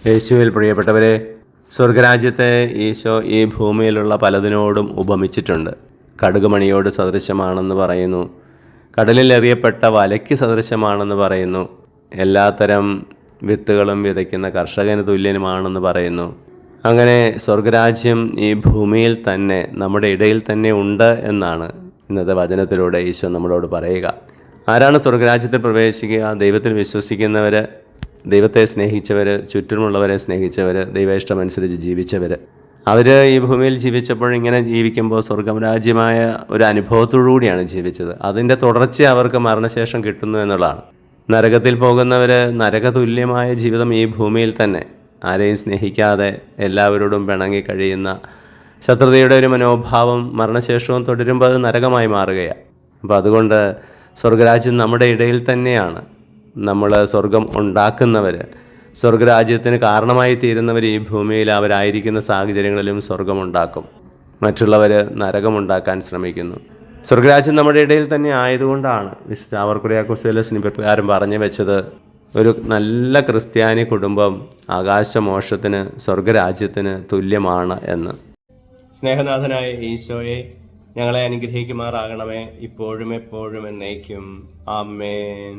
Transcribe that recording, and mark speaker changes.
Speaker 1: യേശുവിൽ പ്രിയപ്പെട്ടവരെ, സ്വർഗരാജ്യത്തെ ഈശോ ഈ ഭൂമിയിലുള്ള പലതിനോടും ഉപമിച്ചിട്ടുണ്ട്. കടുകുമണിയോട് സദൃശമാണെന്ന് പറയുന്നു, കടലിൽ എറിയപ്പെട്ട വലയ്ക്ക് സദൃശമാണെന്ന് പറയുന്നു, എല്ലാത്തരം വിത്തുകളും വിതയ്ക്കുന്ന കർഷകന് തുല്യനുമാണെന്ന് പറയുന്നു. അങ്ങനെ സ്വർഗരാജ്യം ഈ ഭൂമിയിൽ തന്നെ, നമ്മുടെ ഇടയിൽ തന്നെ ഉണ്ട് എന്നാണ് ഇന്നത്തെ വചനത്തിലൂടെ ഈശോ നമ്മളോട് പറയുക. ആരാണ് സ്വർഗരാജ്യത്തിൽ പ്രവേശിക്കുക? ദൈവത്തിൽ വിശ്വസിക്കുന്നവർ, ദൈവത്തെ സ്നേഹിച്ചവർ, ചുറ്റുമുള്ളവരെ സ്നേഹിച്ചവർ, ദൈവേഷ്ടമനുസരിച്ച് ജീവിച്ചവർ. അവർ ഈ ഭൂമിയിൽ ജീവിച്ചപ്പോൾ ഇങ്ങനെ ജീവിക്കുമ്പോൾ സ്വർഗരാജ്യമായ ഒരു അനുഭവത്തോടുകൂടിയാണ് ജീവിച്ചത്. അതിൻ്റെ തുടർച്ച അവർക്ക് മരണശേഷം കിട്ടുന്നു എന്നുള്ളതാണ്. നരകത്തിൽ പോകുന്നവർ നരകതുല്യമായ ജീവിതം ഈ ഭൂമിയിൽ തന്നെ, ആരെയും സ്നേഹിക്കാതെ എല്ലാവരോടും പിണങ്ങി കഴിയുന്ന ശത്രുതയുടെ ഒരു മനോഭാവം മരണശേഷവും തുടരുമ്പോൾ അത് നരകമായി മാറുകയാണ്. അപ്പോൾ അതുകൊണ്ട് സ്വർഗരാജ്യം നമ്മുടെ ഇടയിൽ തന്നെയാണ്. നമ്മൾ സ്വർഗം ഉണ്ടാക്കുന്നവർ, സ്വർഗരാജ്യത്തിന് കാരണമായി തീരുന്നവർ ഈ ഭൂമിയിൽ അവരായിരിക്കുന്ന സാഹചര്യങ്ങളിലും സ്വർഗമുണ്ടാക്കും. മറ്റുള്ളവർ നരകമുണ്ടാക്കാൻ ശ്രമിക്കുന്നു. സ്വർഗരാജ്യം നമ്മുടെ ഇടയിൽ തന്നെ ആയതുകൊണ്ടാണ് വിശുദ്ധ ചാവറക്കുറിയാക്കോസ് പ്രകാരം പറഞ്ഞു വെച്ചത്, ഒരു നല്ല ക്രിസ്ത്യാനി കുടുംബം ആകാശമോക്ഷത്തിന്, സ്വർഗരാജ്യത്തിന് തുല്യമാണ് എന്ന്. സ്നേഹനാഥനായ ഈശോയെ, ഞങ്ങളെ അനുഗ്രഹിക്കുമാറാകണമേ, ഇപ്പോഴും എപ്പോഴും എന്നേക്കും. ആമേൻ.